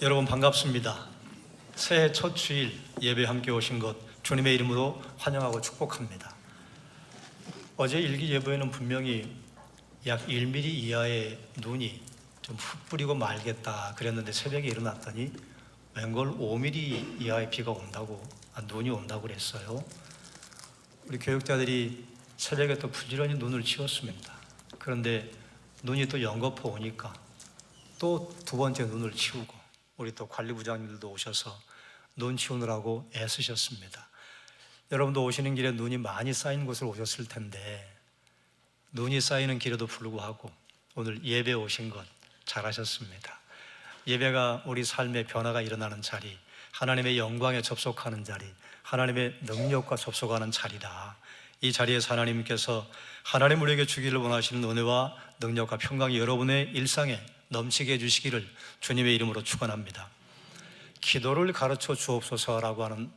여러분 반갑습니다. 새해 첫 주일 예배 함께 오신 것 주님의 이름으로 환영하고 축복합니다. 어제 일기 예보에는 분명히 약 1mm 이하의 눈이 좀 흩뿌리고 말겠다 그랬는데 새벽에 일어났더니 웬걸 5mm 이하의 비가 온다고, 눈이 온다고 그랬어요. 우리 교육자들이 새벽에 또 부지런히 눈을 치웠습니다. 그런데 눈이 또 연거푸 오니까 또 두 번째 눈을 치우고, 우리 또 관리부장님들도 오셔서 눈 치우느라고 애쓰셨습니다. 여러분도 오시는 길에 눈이 많이 쌓인 곳을 오셨을 텐데 눈이 쌓이는 길에도 불구하고 오늘 예배 오신 것 잘하셨습니다. 예배가 우리 삶의 변화가 일어나는 자리, 하나님의 영광에 접속하는 자리, 하나님의 능력과 접속하는 자리다. 이 자리에서 하나님께서 하나님 우리에게 주기를 원하시는 은혜와 능력과 평강이 여러분의 일상에 넘치게 해주시기를 주님의 이름으로 축원합니다. 기도를 가르쳐 주옵소서라고 하는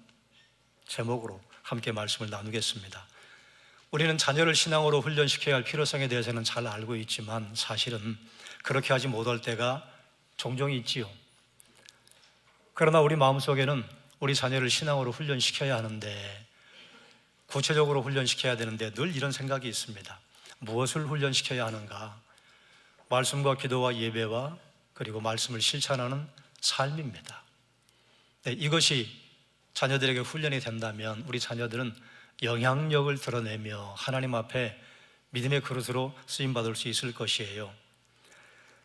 제목으로 함께 말씀을 나누겠습니다. 우리는 자녀를 신앙으로 훈련시켜야 할 필요성에 대해서는 잘 알고 있지만 사실은 그렇게 하지 못할 때가 종종 있지요. 그러나 우리 마음속에는 우리 자녀를 신앙으로 훈련시켜야 하는데, 구체적으로 훈련시켜야 되는데 늘 이런 생각이 있습니다. 무엇을 훈련시켜야 하는가? 말씀과 기도와 예배와 그리고 말씀을 실천하는 삶입니다. 네, 이것이 자녀들에게 훈련이 된다면 우리 자녀들은 영향력을 드러내며 하나님 앞에 믿음의 그릇으로 쓰임받을 수 있을 것이에요.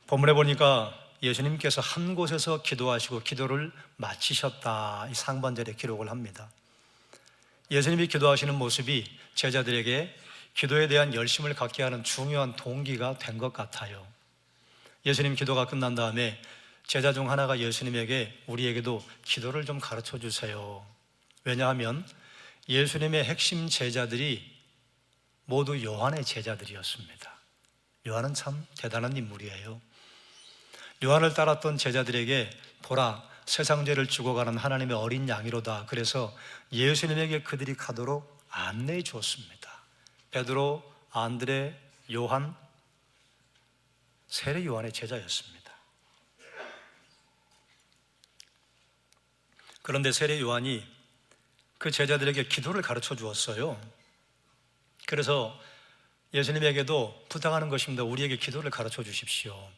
본문에 보니까 예수님께서 한 곳에서 기도하시고 기도를 마치셨다, 이 상반절에 기록을 합니다. 예수님이 기도하시는 모습이 제자들에게 기도에 대한 열심을 갖게 하는 중요한 동기가 된 것 같아요. 예수님 기도가 끝난 다음에 제자 중 하나가 예수님에게 우리에게도 기도를 좀 가르쳐 주세요. 왜냐하면 예수님의 핵심 제자들이 모두 요한의 제자들이었습니다. 요한은 참 대단한 인물이에요. 요한을 따랐던 제자들에게 보라, 세상 죄를 죽어가는 하나님의 어린 양이로다. 그래서 예수님에게 그들이 가도록 안내해 주었습니다. 베드로, 안드레, 요한, 세례 요한의 제자였습니다. 그런데 세례 요한이 그 제자들에게 기도를 가르쳐 주었어요. 그래서 예수님에게도 부탁하는 것입니다. 우리에게 기도를 가르쳐 주십시오.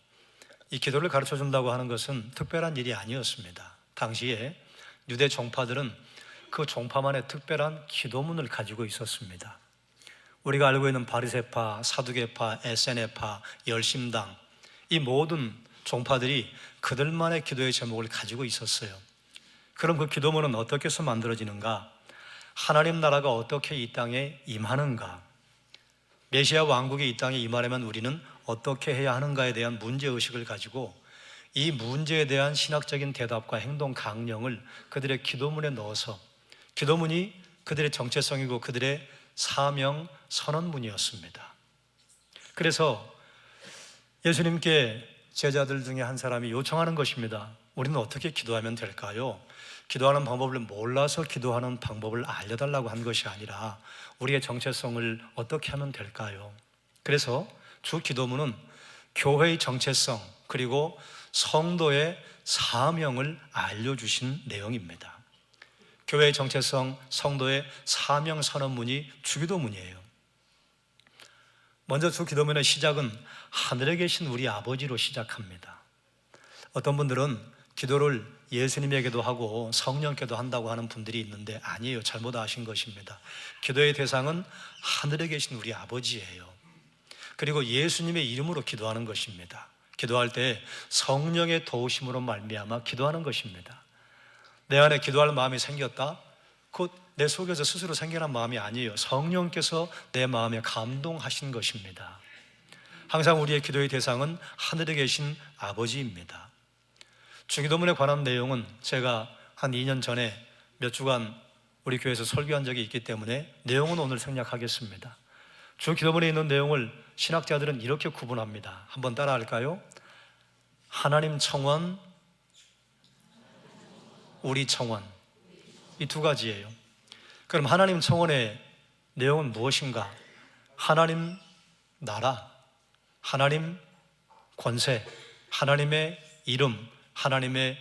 이 기도를 가르쳐 준다고 하는 것은 특별한 일이 아니었습니다. 당시에 유대 종파들은 그 종파만의 특별한 기도문을 가지고 있었습니다. 우리가 알고 있는 바리새파, 사두개파, 에세네파, 열심당, 이 모든 종파들이 그들만의 기도의 제목을 가지고 있었어요. 그럼 그 기도문은 어떻게 해서 만들어지는가? 하나님 나라가 어떻게 이 땅에 임하는가? 메시아 왕국이 이 땅에 임하려면 우리는 어떻게 해야 하는가에 대한 문제의식을 가지고 이 문제에 대한 신학적인 대답과 행동 강령을 그들의 기도문에 넣어서, 기도문이 그들의 정체성이고 그들의 사명 선언문이었습니다. 그래서 예수님께 제자들 중에 한 사람이 요청하는 것입니다. 우리는 어떻게 기도하면 될까요? 기도하는 방법을 몰라서 기도하는 방법을 알려달라고 한 것이 아니라 우리의 정체성을 어떻게 하면 될까요? 그래서 주 기도문은 교회의 정체성 그리고 성도의 사명을 알려주신 내용입니다. 교회의 정체성, 성도의 사명 선언문이 주기도문이에요. 먼저 주 기도문의 시작은 하늘에 계신 우리 아버지로 시작합니다. 어떤 분들은 기도를 예수님에게도 하고 성령께도 한다고 하는 분들이 있는데 아니에요. 잘못 아신 것입니다. 기도의 대상은 하늘에 계신 우리 아버지예요. 그리고 예수님의 이름으로 기도하는 것입니다. 기도할 때 성령의 도우심으로 말미암아 기도하는 것입니다. 내 안에 기도할 마음이 생겼다? 곧 내 속에서 스스로 생겨난 마음이 아니에요. 성령께서 내 마음에 감동하신 것입니다. 항상 우리의 기도의 대상은 하늘에 계신 아버지입니다. 주기도문에 관한 내용은 제가 한 2년 전에 몇 주간 우리 교회에서 설교한 적이 있기 때문에 내용은 오늘 생략하겠습니다. 주기도문에 있는 내용을 신학자들은 이렇게 구분합니다. 한번 따라 할까요? 하나님 청원, 우리 청원, 이 두 가지예요. 그럼 하나님 청원의 내용은 무엇인가? 하나님 나라, 하나님 권세, 하나님의 이름, 하나님의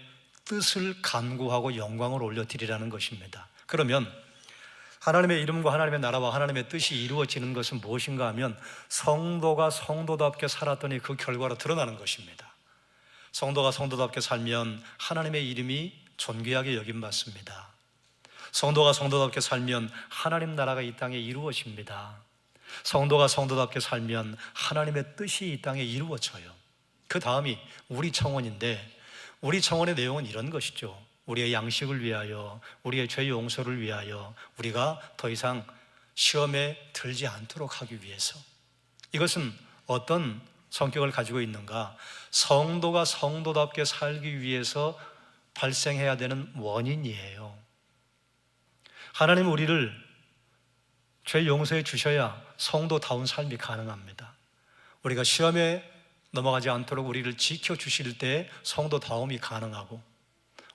뜻을 간구하고 영광을 올려드리라는 것입니다. 그러면 하나님의 이름과 하나님의 나라와 하나님의 뜻이 이루어지는 것은 무엇인가 하면 성도가 성도답게 살았더니 그 결과로 드러나는 것입니다. 성도가 성도답게 살면 하나님의 이름이 존귀하게 여김받습니다. 성도가 성도답게 살면 하나님 나라가 이 땅에 이루어집니다. 성도가 성도답게 살면 하나님의 뜻이 이 땅에 이루어져요. 그 다음이 우리 청원인데, 우리 청원의 내용은 이런 것이죠. 우리의 양식을 위하여, 우리의 죄 용서를 위하여, 우리가 더 이상 시험에 들지 않도록 하기 위해서. 이것은 어떤 성격을 가지고 있는가? 성도가 성도답게 살기 위해서 발생해야 되는 원인이에요. 하나님은 우리를 죄 용서해 주셔야 성도다운 삶이 가능합니다. 우리가 시험에 넘어가지 않도록 우리를 지켜주실 때 성도다움이 가능하고,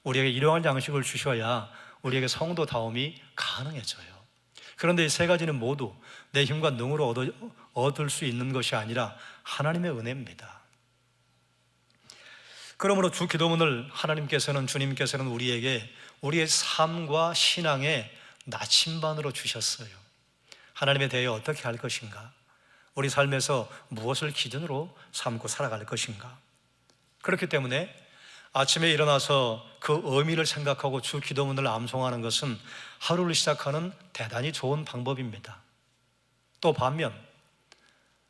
우리에게 일용할 양식을 주셔야 우리에게 성도다움이 가능해져요. 그런데 이 세 가지는 모두 내 힘과 능으로 얻을 수 있는 것이 아니라 하나님의 은혜입니다. 그러므로 주 기도문을 주님께서는 우리에게 우리의 삶과 신앙의 나침반으로 주셨어요. 하나님에 대해 어떻게 할 것인가? 우리 삶에서 무엇을 기준으로 삼고 살아갈 것인가? 그렇기 때문에 아침에 일어나서 그 의미를 생각하고 주 기도문을 암송하는 것은 하루를 시작하는 대단히 좋은 방법입니다. 또 반면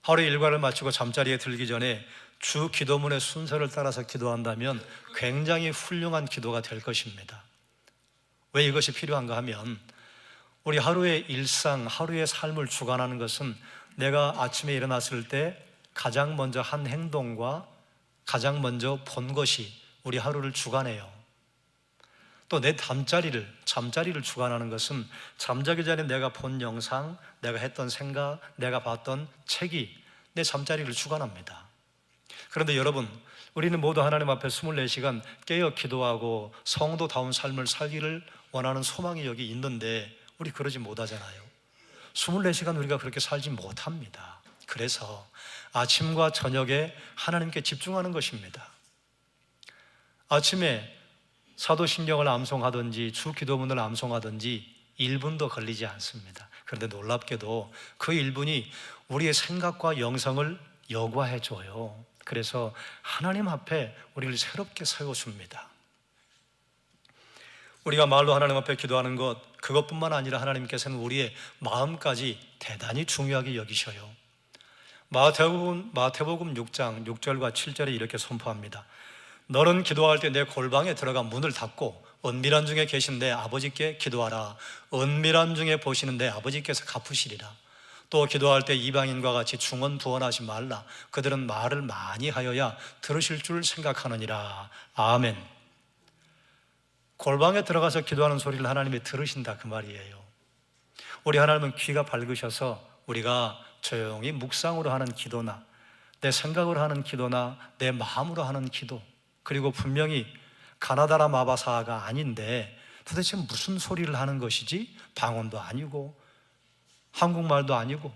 하루의 일과를 마치고 잠자리에 들기 전에 주 기도문의 순서를 따라서 기도한다면 굉장히 훌륭한 기도가 될 것입니다. 왜 이것이 필요한가 하면 우리 하루의 일상, 하루의 삶을 주관하는 것은 내가 아침에 일어났을 때 가장 먼저 한 행동과 가장 먼저 본 것이 우리 하루를 주관해요. 또 내 잠자리를 주관하는 것은 잠자기 전에 내가 본 영상, 내가 했던 생각, 내가 봤던 책이 내 잠자리를 주관합니다. 그런데 여러분, 우리는 모두 하나님 앞에 24시간 깨어 기도하고 성도다운 삶을 살기를 원하는 소망이 여기 있는데 우리 그러지 못하잖아요. 24시간 우리가 그렇게 살지 못합니다. 그래서 아침과 저녁에 하나님께 집중하는 것입니다. 아침에 사도신경을 암송하든지 주 기도문을 암송하든지 1분도 걸리지 않습니다. 그런데 놀랍게도 그 1분이 우리의 생각과 영성을 여과해 줘요. 그래서 하나님 앞에 우리를 새롭게 세워줍니다. 우리가 말로 하나님 앞에 기도하는 것, 그것뿐만 아니라 하나님께서는 우리의 마음까지 대단히 중요하게 여기셔요. 마태복음 6장 6절과 7절에 이렇게 선포합니다. 너는 기도할 때 내 골방에 들어가 문을 닫고 은밀한 중에 계신 내 아버지께 기도하라. 은밀한 중에 보시는 내 아버지께서 갚으시리라. 또 기도할 때 이방인과 같이 중언부언하지 말라. 그들은 말을 많이 하여야 들으실 줄 생각하느니라. 아멘. 골방에 들어가서 기도하는 소리를 하나님이 들으신다, 그 말이에요. 우리 하나님은 귀가 밝으셔서 우리가 조용히 묵상으로 하는 기도나 내 생각으로 하는 기도나 내 마음으로 하는 기도, 그리고 분명히 가나다라 마바사가 아닌데 도대체 무슨 소리를 하는 것이지? 방언도 아니고 한국말도 아니고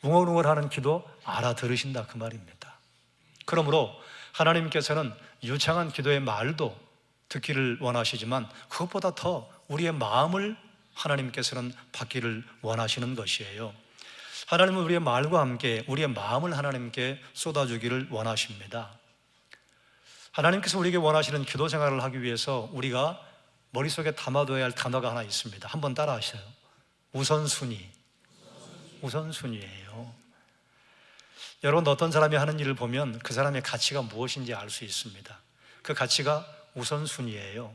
웅얼웅얼하는 기도 알아들으신다, 그 말입니다. 그러므로 하나님께서는 유창한 기도의 말도 듣기를 원하시지만 그것보다 더 우리의 마음을 하나님께서는 받기를 원하시는 것이에요. 하나님은 우리의 말과 함께 우리의 마음을 하나님께 쏟아주기를 원하십니다. 하나님께서 우리에게 원하시는 기도 생활을 하기 위해서 우리가 머릿속에 담아둬야 할 단어가 하나 있습니다. 한번 따라 하세요. 우선순위예요. 여러분, 어떤 사람이 하는 일을 보면 그 사람의 가치가 무엇인지 알 수 있습니다. 그 가치가 우선순위예요.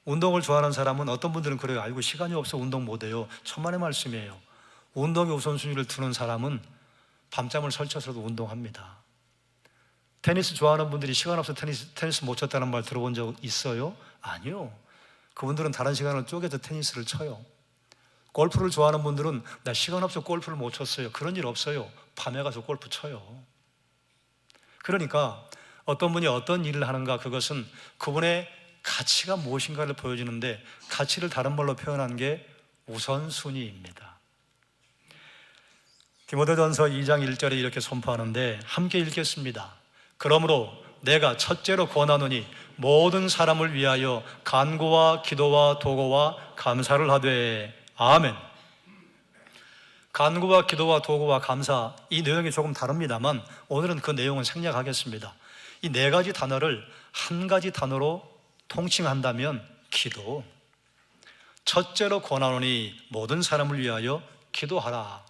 운동을 좋아하는 사람은 어떤 분들은 그래요. 아이고 시간이 없어 운동 못해요. 천만의 말씀이에요. 운동에 우선순위를 두는 사람은 밤잠을 설쳐서도 운동합니다. 테니스 좋아하는 분들이 시간 없어 테니스 못 쳤다는 말 들어본 적 있어요? 아니요. 그분들은 다른 시간을 쪼개서 테니스를 쳐요. 골프를 좋아하는 분들은 나 시간 없어 골프를 못 쳤어요. 그런 일 없어요. 밤에 가서 골프 쳐요. 그러니까 어떤 분이 어떤 일을 하는가, 그것은 그분의 가치가 무엇인가를 보여주는데 가치를 다른 말로 표현한 게 우선순위입니다. 디모데전서 2장 1절에 이렇게 선포하는데 함께 읽겠습니다. 그러므로 내가 첫째로 권하노니 모든 사람을 위하여 간구와 기도와 도고와 감사를 하되. 아멘. 간구와 기도와 도구와 감사, 이 내용이 조금 다릅니다만 오늘은 그 내용은 생략하겠습니다. 이 네 가지 단어를 한 가지 단어로 통칭한다면 기도. 첫째로 권하노니 모든 사람을 위하여 기도하라.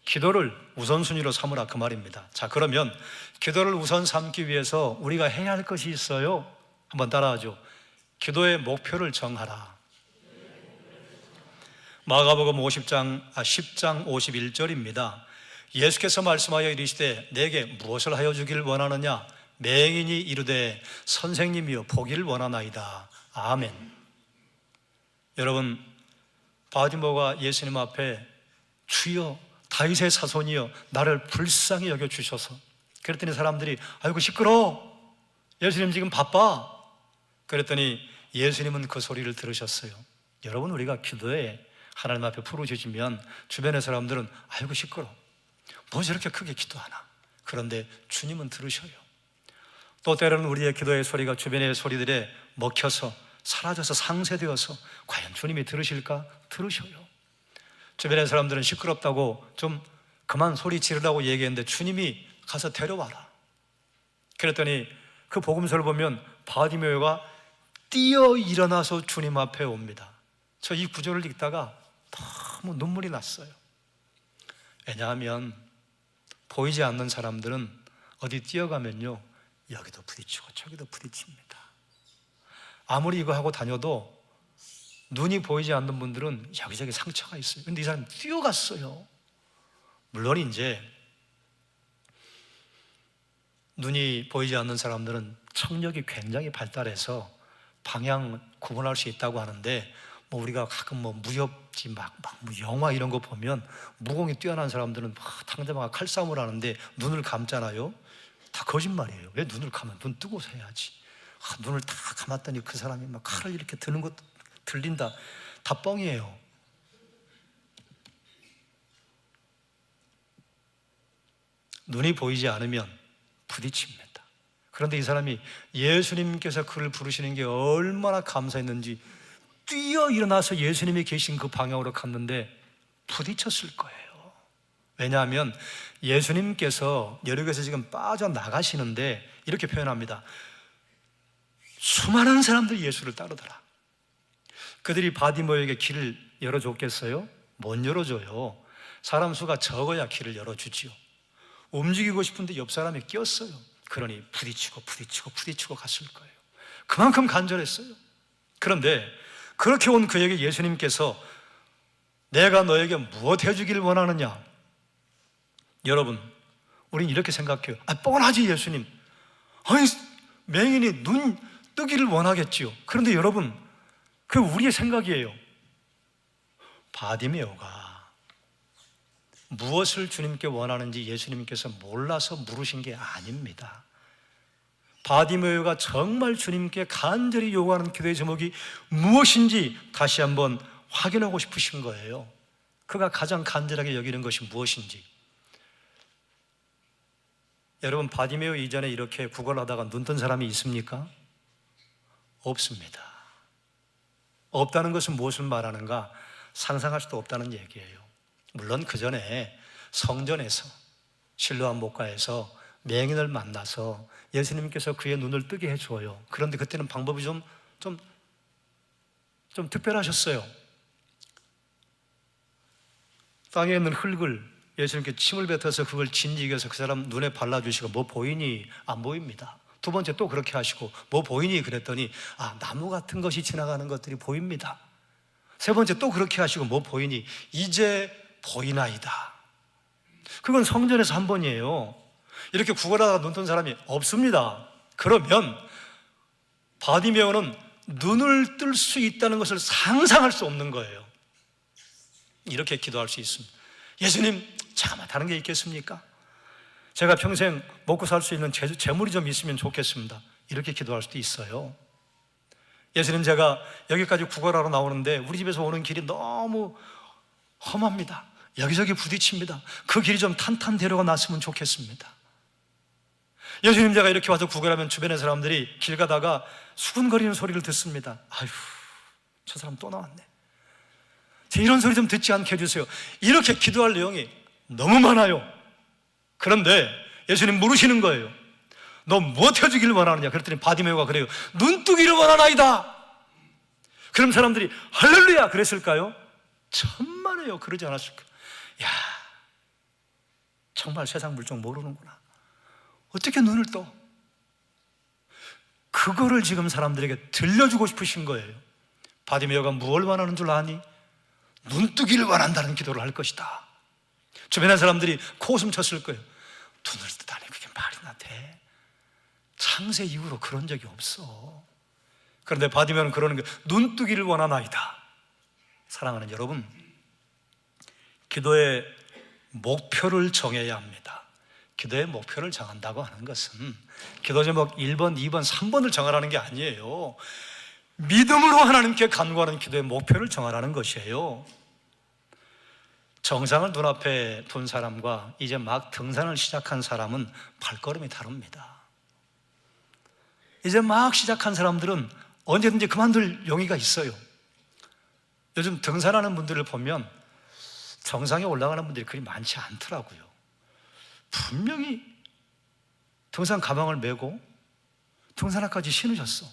기도를 우선순위로 삼으라, 그 말입니다. 자, 그러면 기도를 우선 삼기 위해서 우리가 해야 할 것이 있어요. 한번 따라하죠. 기도의 목표를 정하라. 마가복음 10장 51절입니다. 예수께서 말씀하여 이르시되 내게 무엇을 하여 주길 원하느냐? 맹인이 이르되 선생님이여 보기를 원하나이다. 아멘. 여러분, 바디모가 예수님 앞에 주여 다윗의 자손이여 나를 불쌍히 여겨주셔서, 그랬더니 사람들이 아이고 시끄러워, 예수님 지금 바빠. 그랬더니 예수님은 그 소리를 들으셨어요. 여러분, 우리가 기도에 하나님 앞에 부르짖으면 주변의 사람들은 아이고 시끄러워, 뭐 저렇게 크게 기도하나. 그런데 주님은 들으셔요. 또 때로는 우리의 기도의 소리가 주변의 소리들에 먹혀서 사라져서 상쇄되어서 과연 주님이 들으실까? 들으셔요. 주변의 사람들은 시끄럽다고 좀 그만 소리 지르라고 얘기했는데 주님이 가서 데려와라. 그랬더니 그 복음서를 보면 바디메오가 뛰어 일어나서 주님 앞에 옵니다. 저 이 구절을 읽다가 너무 눈물이 났어요. 왜냐하면 보이지 않는 사람들은 어디 뛰어가면요, 여기도 부딪히고 저기도 부딪힙니다. 아무리 이거 하고 다녀도 눈이 보이지 않는 분들은 여기저기 상처가 있어요. 근데 이 사람이 뛰어갔어요. 물론 이제 눈이 보이지 않는 사람들은 청력이 굉장히 발달해서 방향 구분할 수 있다고 하는데, 뭐 우리가 가끔 뭐 무협지 막 영화 이런 거 보면 무공이 뛰어난 사람들은 상대방과 칼싸움을 하는데 눈을 감잖아요. 다 거짓말이에요. 왜 눈을 감아? 눈 뜨고서 해야지. 눈을 다 감았더니 그 사람이 막 칼을 이렇게 드는 것도 들린다. 다 뻥이에요. 눈이 보이지 않으면 부딪힙니다. 그런데 이 사람이 예수님께서 그를 부르시는 게 얼마나 감사했는지 뛰어 일어나서 예수님이 계신 그 방향으로 갔는데 부딪혔을 거예요. 왜냐하면 예수님께서 여력에서 지금 빠져나가시는데 이렇게 표현합니다. 수많은 사람들이 예수를 따르더라. 그들이 바디모에게 길을 열어줬겠어요? 못 열어줘요. 사람 수가 적어야 길을 열어주지요. 움직이고 싶은데 옆 사람이 꼈어요. 그러니 부딪히고 갔을 거예요. 그만큼 간절했어요. 그런데 그렇게 온 그에게 예수님께서 내가 너에게 무엇 해주기를 원하느냐? 여러분, 우린 이렇게 생각해요. 뻔하지 예수님. 아니, 맹인이 눈 뜨기를 원하겠지요. 그런데 여러분, 그게 우리의 생각이에요. 바디메오가 무엇을 주님께 원하는지 예수님께서 몰라서 물으신 게 아닙니다. 바디메오가 정말 주님께 간절히 요구하는 기도의 제목이 무엇인지 다시 한번 확인하고 싶으신 거예요. 그가 가장 간절하게 여기는 것이 무엇인지. 여러분, 바디메오 이전에 이렇게 구걸하다가 눈 뜬 사람이 있습니까? 없습니다. 없다는 것은 무엇을 말하는가? 상상할 수도 없다는 얘기예요. 물론 그 전에 성전에서 실로암 목가에서 맹인을 만나서 예수님께서 그의 눈을 뜨게 해주어요. 그런데 그때는 방법이 좀 특별하셨어요. 땅에 있는 흙을 예수님께 침을 뱉어서 그걸 진지겨서 그 사람 눈에 발라주시고 뭐 보이니? 안 보입니다. 두 번째 또 그렇게 하시고 뭐 보이니? 그랬더니 나무 같은 것이 지나가는 것들이 보입니다. 세 번째 또 그렇게 하시고 뭐 보이니? 이제 보이나이다. 그건 성전에서 한 번이에요. 이렇게 구걸하다가 눈 뜬 사람이 없습니다. 그러면 바디메오는 눈을 뜰 수 있다는 것을 상상할 수 없는 거예요. 이렇게 기도할 수 있습니다. 예수님, 잠깐만 다른 게 있겠습니까? 제가 평생 먹고 살 수 있는 재물이 좀 있으면 좋겠습니다. 이렇게 기도할 수도 있어요. 예수님, 제가 여기까지 구걸하러 나오는데 우리 집에서 오는 길이 너무 험합니다. 여기저기 부딪힙니다. 그 길이 좀 탄탄대로가 났으면 좋겠습니다. 예수님 제가 이렇게 와서 구걸하면 주변의 사람들이 길 가다가 수군거리는 소리를 듣습니다. 아휴, 저 사람 또 나왔네. 이런 소리 좀 듣지 않게 해주세요. 이렇게 기도할 내용이 너무 많아요. 그런데 예수님 물으시는 거예요. 너 무엇 해주기를 원하느냐? 그랬더니 바디메오가 그래요. 눈뜨기를 원하나이다. 그럼 사람들이 할렐루야 그랬을까요? 천만에요. 그러지 않았을까? 야, 정말 세상 물정 모르는구나. 어떻게 눈을 떠? 그거를 지금 사람들에게 들려주고 싶으신 거예요. 바디메오가 무엇을 원하는 줄 아니? 눈뜨기를 원한다는 기도를 할 것이다. 주변의 사람들이 코웃음 쳤을 거예요. 눈을 뜨다니 그게 말이나 돼? 창세 이후로 그런 적이 없어. 그런데 바디메오는 그러는 거예요. 눈뜨기를 원하나이다. 사랑하는 여러분, 기도의 목표를 정해야 합니다. 기도의 목표를 정한다고 하는 것은 기도 제목 1번, 2번, 3번을 정하라는 게 아니에요. 믿음으로 하나님께 간구하는 기도의 목표를 정하라는 것이에요. 정상을 눈앞에 둔 사람과 이제 막 등산을 시작한 사람은 발걸음이 다릅니다. 이제 막 시작한 사람들은 언제든지 그만둘 용의가 있어요. 요즘 등산하는 분들을 보면 정상에 올라가는 분들이 그리 많지 않더라고요. 분명히 등산 가방을 메고 등산화까지 신으셨어.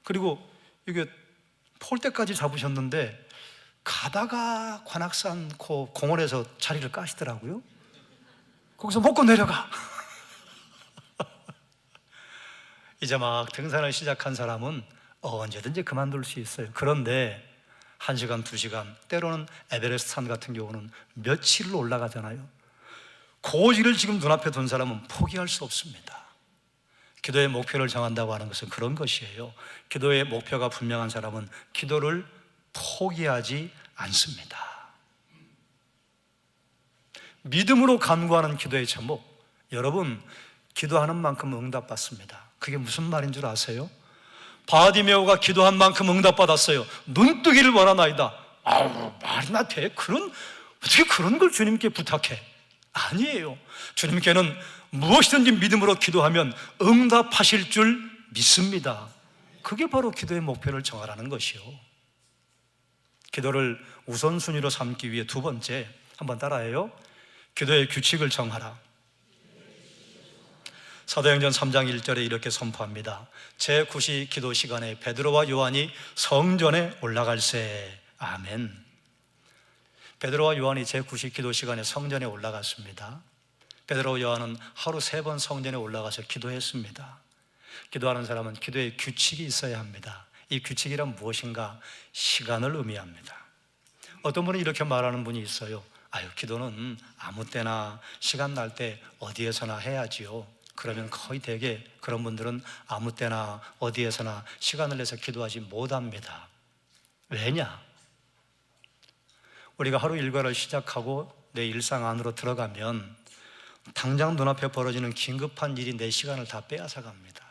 그리고 이게 폴대까지 잡으셨는데 가다가 관악산 공원에서 자리를 까시더라고요. 거기서 먹고 내려가. 이제 막 등산을 시작한 사람은 언제든지 그만둘 수 있어요. 그런데 1시간, 2시간, 때로는 에베레스트 산 같은 경우는 며칠을 올라가잖아요. 고지를 지금 눈앞에 둔 사람은 포기할 수 없습니다. 기도의 목표를 정한다고 하는 것은 그런 것이에요. 기도의 목표가 분명한 사람은 기도를 포기하지 않습니다. 믿음으로 간구하는 기도의 제목, 여러분, 기도하는 만큼 응답받습니다. 그게 무슨 말인 줄 아세요? 바디메오가 기도한 만큼 응답받았어요. 눈뜨기를 원하나이다. 아우, 말이나 돼? 어떻게 그런 걸 주님께 부탁해? 아니에요. 주님께는 무엇이든지 믿음으로 기도하면 응답하실 줄 믿습니다. 그게 바로 기도의 목표를 정하라는 것이요. 기도를 우선순위로 삼기 위해 두 번째, 한번 따라해요. 기도의 규칙을 정하라. 사도행전 3장 1절에 이렇게 선포합니다. 제9시 기도 시간에 베드로와 요한이 성전에 올라갈세. 아멘. 베드로와 요한이 제9시 기도 시간에 성전에 올라갔습니다. 베드로와 요한은 하루 3번 성전에 올라가서 기도했습니다. 기도하는 사람은 기도의 규칙이 있어야 합니다. 이 규칙이란 무엇인가? 시간을 의미합니다. 어떤 분은 이렇게 말하는 분이 있어요. 아유, 기도는 아무 때나 시간 날 때 어디에서나 해야지요. 그러면 거의 대개 그런 분들은 아무 때나 어디에서나 시간을 내서 기도하지 못합니다. 왜냐? 우리가 하루 일과를 시작하고 내 일상 안으로 들어가면 당장 눈앞에 벌어지는 긴급한 일이 내 시간을 다 빼앗아 갑니다.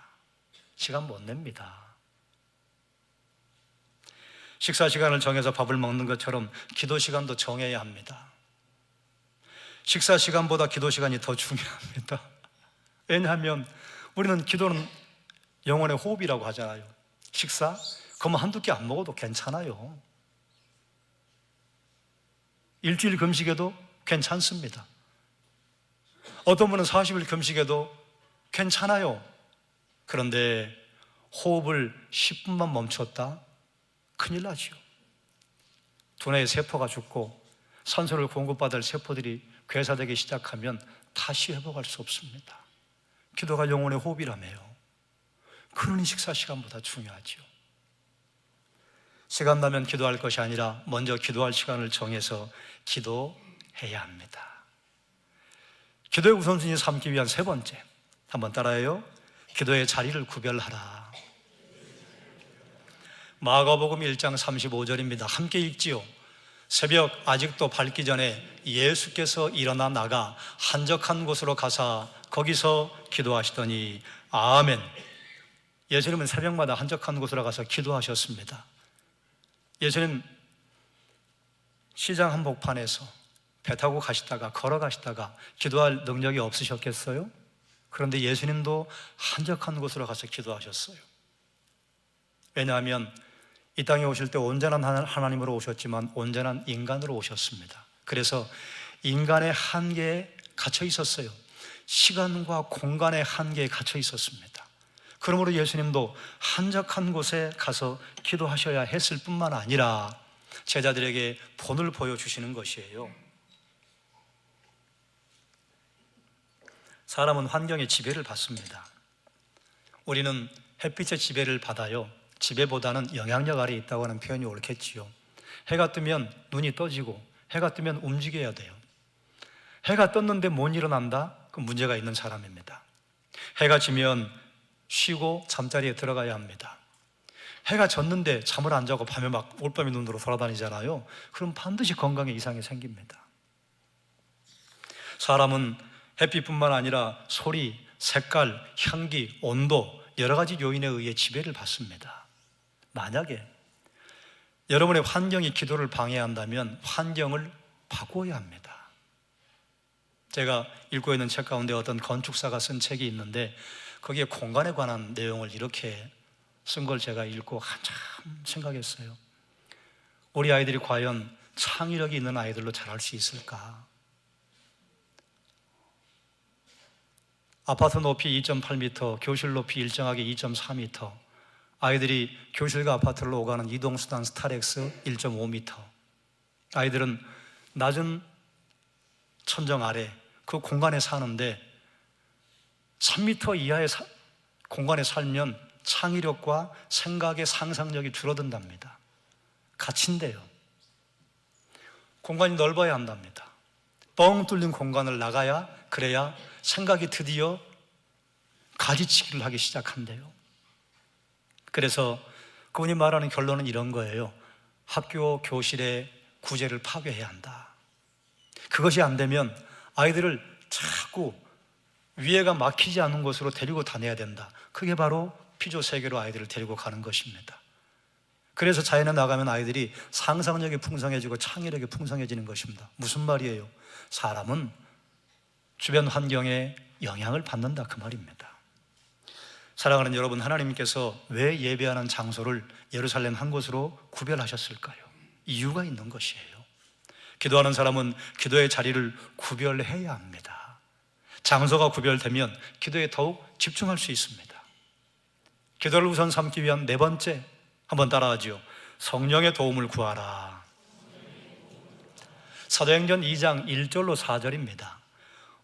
시간 못 냅니다. 식사 시간을 정해서 밥을 먹는 것처럼 기도 시간도 정해야 합니다. 식사 시간보다 기도 시간이 더 중요합니다. 왜냐하면 우리는 기도는 영혼의 호흡이라고 하잖아요. 식사? 그러면 한두 끼 안 먹어도 괜찮아요. 일주일 금식에도 괜찮습니다. 어떤 분은 40일 금식에도 괜찮아요. 그런데 호흡을 10분만 멈췄다? 큰일 나죠. 두뇌의 세포가 죽고 산소를 공급받을 세포들이 괴사되기 시작하면 다시 회복할 수 없습니다. 기도가 영혼의 호흡이라며요. 그러니 식사 시간보다 중요하죠. 시간 나면 기도할 것이 아니라 먼저 기도할 시간을 정해서 기도해야 합니다. 기도의 우선순위 삼기 위한 세 번째, 한번 따라해요. 기도의 자리를 구별하라. 마가복음 1장 35절입니다. 함께 읽지요. 새벽 아직도 밝기 전에 예수께서 일어나 나가 한적한 곳으로 가사 거기서 기도하시더니 아멘. 예수님은 새벽마다 한적한 곳으로 가서 기도하셨습니다. 예수님 시장 한복판에서 배 타고 가시다가 걸어가시다가 기도할 능력이 없으셨겠어요? 그런데 예수님도 한적한 곳으로 가서 기도하셨어요. 왜냐하면 이 땅에 오실 때 온전한 하나님으로 오셨지만 온전한 인간으로 오셨습니다. 그래서 인간의 한계에 갇혀 있었어요. 시간과 공간의 한계에 갇혀 있었습니다. 그러므로 예수님도 한적한 곳에 가서 기도하셔야 했을 뿐만 아니라 제자들에게 본을 보여주시는 것이에요. 사람은 환경의 지배를 받습니다. 우리는 햇빛의 지배를 받아요. 지배보다는 영향력 아래에 있다고 하는 표현이 옳겠지요. 해가 뜨면 눈이 떠지고 해가 뜨면 움직여야 돼요. 해가 떴는데 못 일어난다? 그럼 문제가 있는 사람입니다. 해가 지면 쉬고 잠자리에 들어가야 합니다. 해가 졌는데 잠을 안 자고 밤에 막 올빼미 눈으로 돌아다니잖아요. 그럼 반드시 건강에 이상이 생깁니다. 사람은 햇빛뿐만 아니라 소리, 색깔, 향기, 온도 여러 가지 요인에 의해 지배를 받습니다. 만약에 여러분의 환경이 기도를 방해한다면 환경을 바꾸어야 합니다. 제가 읽고 있는 책 가운데 어떤 건축사가 쓴 책이 있는데 거기에 공간에 관한 내용을 이렇게 쓴 걸 제가 읽고 한참 생각했어요. 우리 아이들이 과연 창의력이 있는 아이들로 자랄 수 있을까? 아파트 높이 2.8m, 교실 높이 일정하게 2.4m, 아이들이 교실과 아파트를 오가는 이동수단 스타렉스 1.5m. 아이들은 낮은 천정 아래 그 공간에 사는데 3m 이하의 공간에 살면 창의력과 생각의 상상력이 줄어든답니다. 갇힌대요. 공간이 넓어야 한답니다. 뻥 뚫린 공간을 나가야, 그래야 생각이 드디어 가지치기를 하기 시작한대요. 그래서 그분이 말하는 결론은 이런 거예요. 학교 교실의 구제를 파괴해야 한다. 그것이 안 되면 아이들을 자꾸 위에가 막히지 않는 곳으로 데리고 다녀야 된다. 그게 바로 피조 세계로 아이들을 데리고 가는 것입니다. 그래서 자연에 나가면 아이들이 상상력이 풍성해지고 창의력이 풍성해지는 것입니다. 무슨 말이에요? 사람은 주변 환경에 영향을 받는다, 그 말입니다. 사랑하는 여러분, 하나님께서 왜 예배하는 장소를 예루살렘 한 곳으로 구별하셨을까요? 이유가 있는 것이에요. 기도하는 사람은 기도의 자리를 구별해야 합니다. 장소가 구별되면 기도에 더욱 집중할 수 있습니다. 기도를 우선 삼기 위한 네 번째, 한번 따라하죠. 성령의 도움을 구하라. 사도행전 2장 1절로 4절입니다.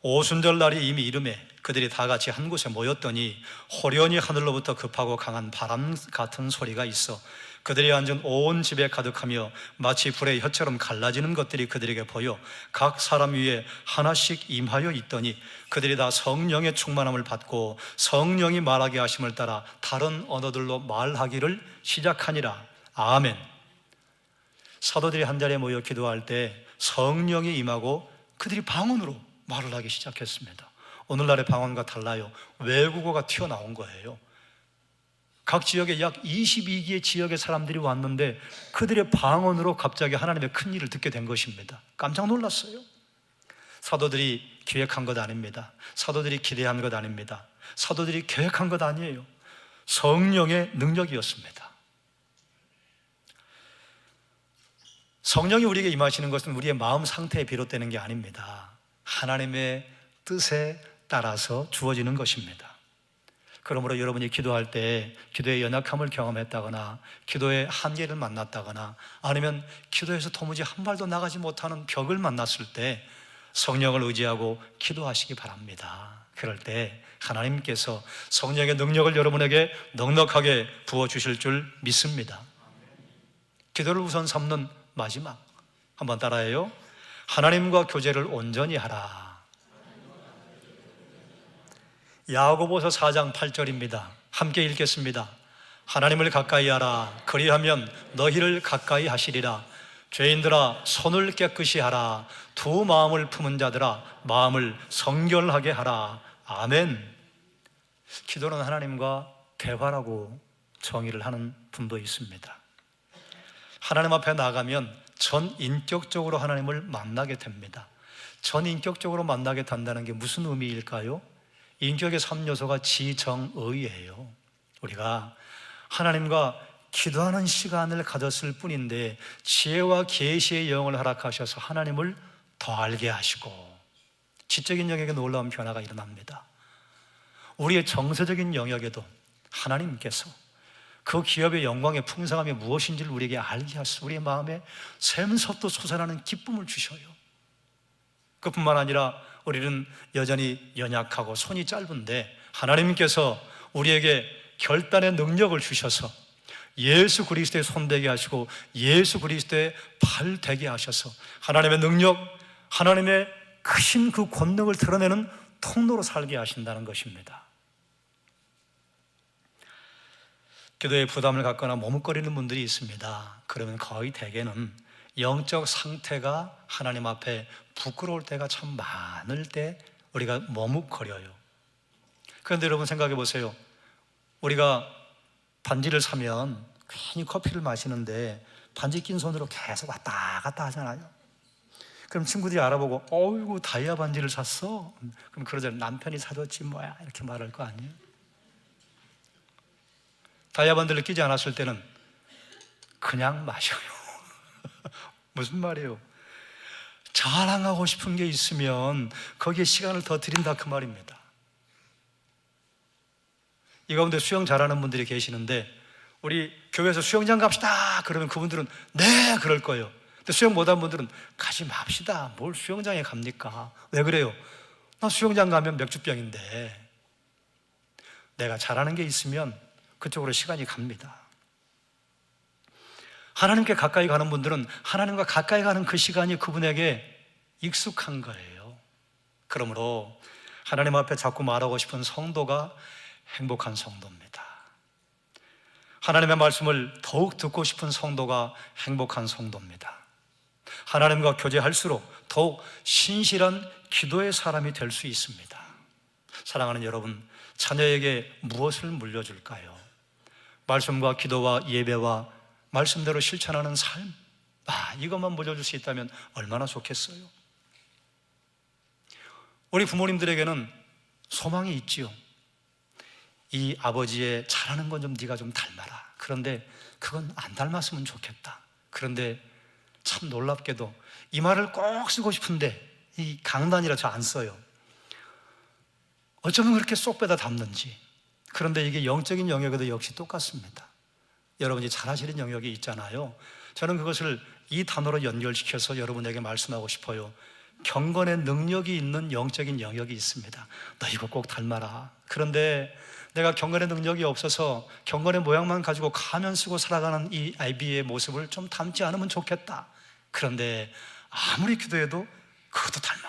오순절 날이 이미 이르매 그들이 다 같이 한 곳에 모였더니 호련히 하늘로부터 급하고 강한 바람 같은 소리가 있어 그들이 앉은 온 집에 가득하며 마치 불의 혀처럼 갈라지는 것들이 그들에게 보여 각 사람 위에 하나씩 임하여 있더니 그들이 다 성령의 충만함을 받고 성령이 말하게 하심을 따라 다른 언어들로 말하기를 시작하니라. 아멘. 사도들이 한자리에 모여 기도할 때 성령이 임하고 그들이 방언으로 말을 하기 시작했습니다. 오늘날의 방언과 달라요. 외국어가 튀어나온 거예요. 각 지역에 약 22개의 지역의 사람들이 왔는데 그들의 방언으로 갑자기 하나님의 큰 일을 듣게 된 것입니다. 깜짝 놀랐어요. 사도들이 기획한 것 아닙니다. 사도들이 기대한 것 아닙니다. 사도들이 계획한 것 아니에요. 성령의 능력이었습니다. 성령이 우리에게 임하시는 것은 우리의 마음 상태에 비롯되는 게 아닙니다. 하나님의 뜻에 따라서 주어지는 것입니다. 그러므로 여러분이 기도할 때 기도의 연약함을 경험했다거나 기도의 한계를 만났다거나 아니면 기도에서 도무지 한 발도 나가지 못하는 벽을 만났을 때 성령을 의지하고 기도하시기 바랍니다. 그럴 때 하나님께서 성령의 능력을 여러분에게 넉넉하게 부어주실 줄 믿습니다. 기도를 우선 삼는 마지막, 한번 따라해요. 하나님과 교제를 온전히 하라. 야고보서 4장 8절입니다. 함께 읽겠습니다. 하나님을 가까이 하라. 그리하면 너희를 가까이 하시리라. 죄인들아 손을 깨끗이 하라. 두 마음을 품은 자들아 마음을 성결하게 하라. 아멘. 기도는 하나님과 대화라고 정의를 하는 분도 있습니다. 하나님 앞에 나가면 전인격적으로 하나님을 만나게 됩니다. 전인격적으로 만나게 된다는 게 무슨 의미일까요? 인격의 3요소가 지정의예요. 우리가 하나님과 기도하는 시간을 가졌을 뿐인데 지혜와 계시의 영을 허락하셔서 하나님을 더 알게 하시고 지적인 영역에 놀라운 변화가 일어납니다. 우리의 정서적인 영역에도 하나님께서 그 기업의 영광의 풍성함이 무엇인지를 우리에게 알게 하시고 우리의 마음에 샘솟도 솟아나는 기쁨을 주셔요. 그뿐만 아니라 우리는 여전히 연약하고 손이 짧은데 하나님께서 우리에게 결단의 능력을 주셔서 예수 그리스도의 손 되게 하시고 예수 그리스도의 발 되게 하셔서 하나님의 능력, 하나님의 크신 그 권능을 드러내는 통로로 살게 하신다는 것입니다. 기도에 부담을 갖거나 머뭇거리는 분들이 있습니다. 그러면 거의 대개는 영적 상태가 하나님 앞에 부끄러울 때가 참 많을 때 우리가 머뭇거려요. 그런데 여러분 생각해 보세요. 우리가 반지를 사면 괜히 커피를 마시는데 반지 낀 손으로 계속 왔다 갔다 하잖아요. 그럼 친구들이 알아보고 어이구 다이아 반지를 샀어? 그럼 그러잖아요. 남편이 사줬지 뭐야 이렇게 말할 거 아니에요. 다이아 반지를 끼지 않았을 때는 그냥 마셔요. 무슨 말이에요? 자랑하고 싶은 게 있으면 거기에 시간을 더 드린다 그 말입니다. 이 가운데 수영 잘하는 분들이 계시는데 우리 교회에서 수영장 갑시다 그러면 그분들은 네 그럴 거예요. 근데 수영 못한 분들은 가지 맙시다. 뭘 수영장에 갑니까? 왜 그래요? 나 수영장 가면 맥주병인데. 내가 잘하는 게 있으면 그쪽으로 시간이 갑니다. 하나님께 가까이 가는 분들은 하나님과 가까이 가는 그 시간이 그분에게 익숙한 거예요. 그러므로 하나님 앞에 자꾸 말하고 싶은 성도가 행복한 성도입니다. 하나님의 말씀을 더욱 듣고 싶은 성도가 행복한 성도입니다. 하나님과 교제할수록 더욱 신실한 기도의 사람이 될 수 있습니다. 사랑하는 여러분, 자녀에게 무엇을 물려줄까요? 말씀과 기도와 예배와 말씀대로 실천하는 삶, 이것만 물려줄 수 있다면 얼마나 좋겠어요. 우리 부모님들에게는 소망이 있지요. 이 아버지의 잘하는 건 좀 네가 좀 닮아라. 그런데 그건 안 닮았으면 좋겠다. 그런데 참 놀랍게도 이 말을 꼭 쓰고 싶은데 이 강단이라 저 안 써요. 어쩌면 그렇게 쏙 빼다 담는지. 그런데 이게 영적인 영역에도 역시 똑같습니다. 여러분이 잘 하시는 영역이 있잖아요. 저는 그것을 이 단어로 연결시켜서 여러분에게 말씀하고 싶어요. 경건의 능력이 있는 영적인 영역이 있습니다. 너 이거 꼭 닮아라. 그런데 내가 경건의 능력이 없어서 경건의 모양만 가지고 가면 쓰고 살아가는 이 아이비의 모습을 좀 닮지 않으면 좋겠다. 그런데 아무리 기도해도 그것도 닮아.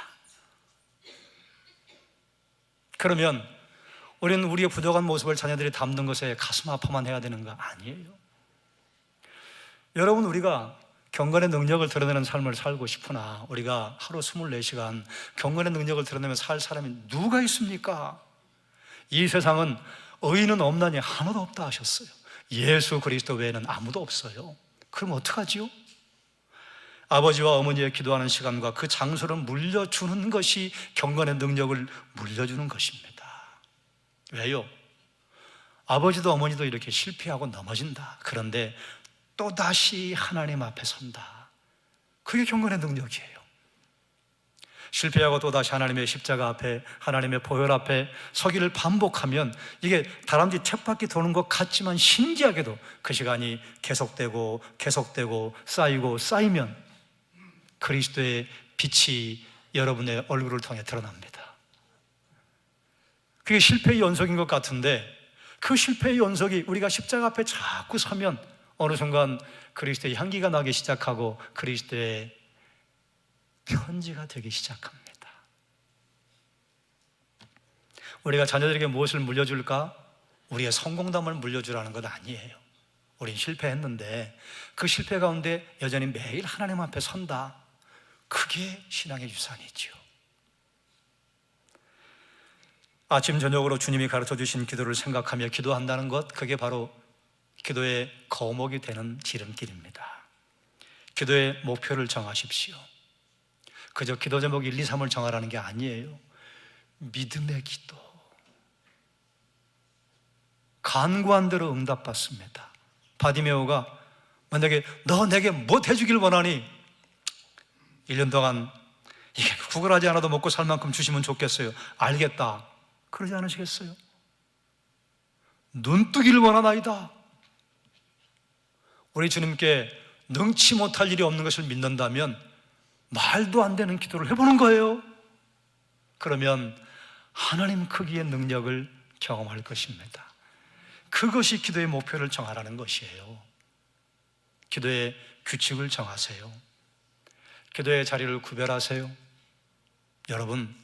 그러면 우리는 우리의 부족한 모습을 자녀들이 담는 것에 가슴 아파만 해야 되는 거 아니에요. 여러분, 우리가 경건의 능력을 드러내는 삶을 살고 싶으나 우리가 하루 24시간 경건의 능력을 드러내면서 살 사람이 누가 있습니까? 이 세상은 의인은 없나니 하나도 없다 하셨어요. 예수 그리스도 외에는 아무도 없어요. 그럼 어떡하지요? 아버지와 어머니의 기도하는 시간과 그 장소를 물려주는 것이 경건의 능력을 물려주는 것입니다. 왜요? 아버지도 어머니도 이렇게 실패하고 넘어진다. 그런데 또다시 하나님 앞에 선다. 그게 경건의 능력이에요. 실패하고 또다시 하나님의 십자가 앞에, 하나님의 보혈 앞에 서기를 반복하면 이게 다람쥐 쳇바퀴 도는 것 같지만 신기하게도 그 시간이 계속되고 쌓이면 그리스도의 빛이 여러분의 얼굴을 통해 드러납니다. 그게 실패의 연속인 것 같은데 그 실패의 연속이 우리가 십자가 앞에 자꾸 서면 어느 순간 그리스도의 향기가 나기 시작하고 그리스도의 편지가 되기 시작합니다. 우리가 자녀들에게 무엇을 물려줄까? 우리의 성공담을 물려주라는 것 아니에요. 우린 실패했는데 그 실패 가운데 여전히 매일 하나님 앞에 선다. 그게 신앙의 유산이지요. 아침 저녁으로 주님이 가르쳐 주신 기도를 생각하며 기도한다는 것, 그게 바로 기도의 거목이 되는 지름길입니다. 기도의 목표를 정하십시오. 그저 기도 제목 1, 2, 3을 정하라는 게 아니에요. 믿음의 기도, 간구한 대로 응답받습니다. 바디메오가 만약에 너 내게 뭐 해주길 원하니 1년 동안 이게 구걸하지 않아도 먹고 살 만큼 주시면 좋겠어요. 알겠다. 그러지 않으시겠어요? 눈뜨기를 원하나이다. 우리 주님께 능치 못할 일이 없는 것을 믿는다면 말도 안 되는 기도를 해보는 거예요. 그러면 하나님 크기의 능력을 경험할 것입니다. 그것이 기도의 목표를 정하라는 것이에요. 기도의 규칙을 정하세요. 기도의 자리를 구별하세요. 여러분,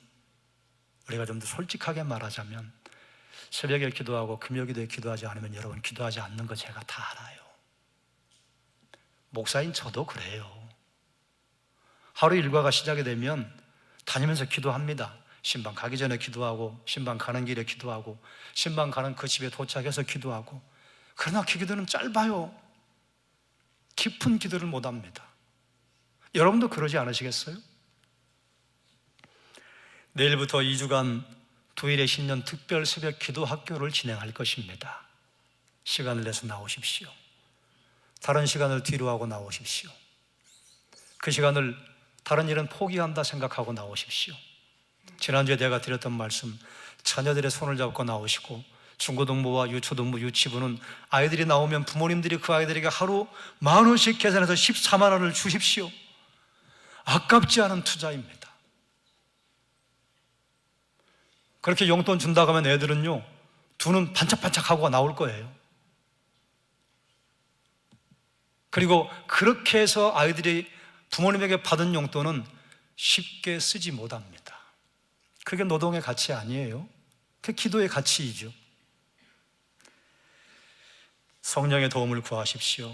우리가 좀 더 솔직하게 말하자면 새벽에 기도하고 금요기도에 기도하지 않으면 여러분 기도하지 않는 거 제가 다 알아요. 목사인 저도 그래요. 하루 일과가 시작이 되면 다니면서 기도합니다. 신방 가기 전에 기도하고, 신방 가는 길에 기도하고, 신방 가는 그 집에 도착해서 기도하고. 그러나 그 기도는 짧아요. 깊은 기도를 못합니다. 여러분도 그러지 않으시겠어요? 내일부터 2주간 두일의 신년 특별 새벽 기도 학교를 진행할 것입니다. 시간을 내서 나오십시오. 다른 시간을 뒤로 하고 나오십시오. 그 시간을 다른 일은 포기한다 생각하고 나오십시오. 지난주에 내가 드렸던 말씀, 자녀들의 손을 잡고 나오시고, 중고등부와 유초등부, 유치부는 아이들이 나오면 부모님들이 그 아이들에게 하루 10,000원씩 계산해서 14만 원을 주십시오. 아깝지 않은 투자입니다. 그렇게 용돈 준다고 하면 애들은요, 두 눈 반짝반짝하고 나올 거예요. 그리고 그렇게 해서 아이들이 부모님에게 받은 용돈은 쉽게 쓰지 못합니다. 그게 노동의 가치 아니에요. 그게 기도의 가치이죠. 성령의 도움을 구하십시오.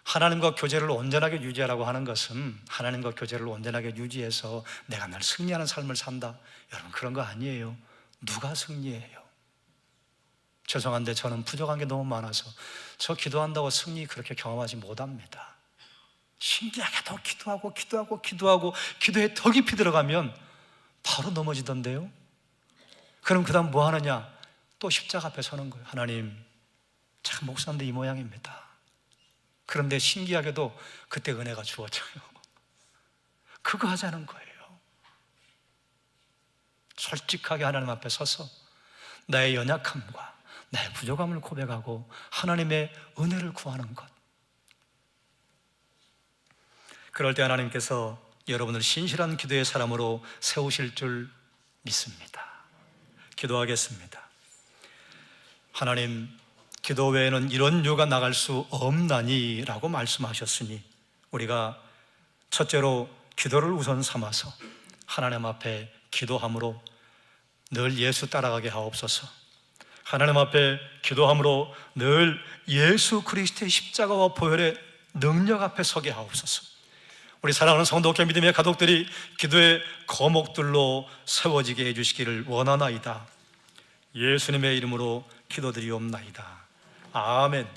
하나님과 교제를 온전하게 유지하라고 하는 것은 하나님과 교제를 온전하게 유지해서 내가 늘 승리하는 삶을 산다, 여러분 그런 거 아니에요. 누가 승리해요? 죄송한데 저는 부족한 게 너무 많아서 저 기도한다고 승리 그렇게 경험하지 못합니다. 신기하게도 기도하고 기도에 더 깊이 들어가면 바로 넘어지던데요. 그럼 그 다음 뭐 하느냐? 또 십자가 앞에 서는 거예요. 하나님, 참 목사인데 이 모양입니다. 그런데 신기하게도 그때 은혜가 주어져요. 그거 하자는 거예요. 솔직하게 하나님 앞에 서서 나의 연약함과 나의 부족함을 고백하고 하나님의 은혜를 구하는 것. 그럴 때 하나님께서 여러분을 신실한 기도의 사람으로 세우실 줄 믿습니다. 기도하겠습니다. 하나님, 기도 외에는 이런 유가 나갈 수 없나니 라고 말씀하셨으니 우리가 첫째로 기도를 우선 삼아서 하나님 앞에 기도함으로 늘 예수 따라가게 하옵소서. 하나님 앞에 기도함으로 늘 예수 그리스도의 십자가와 보혈의 능력 앞에 서게 하옵소서. 우리 사랑하는 성도께 믿음의 가족들이 기도의 거목들로 세워지게 해주시기를 원하나이다. 예수님의 이름으로 기도드리옵나이다. 아멘.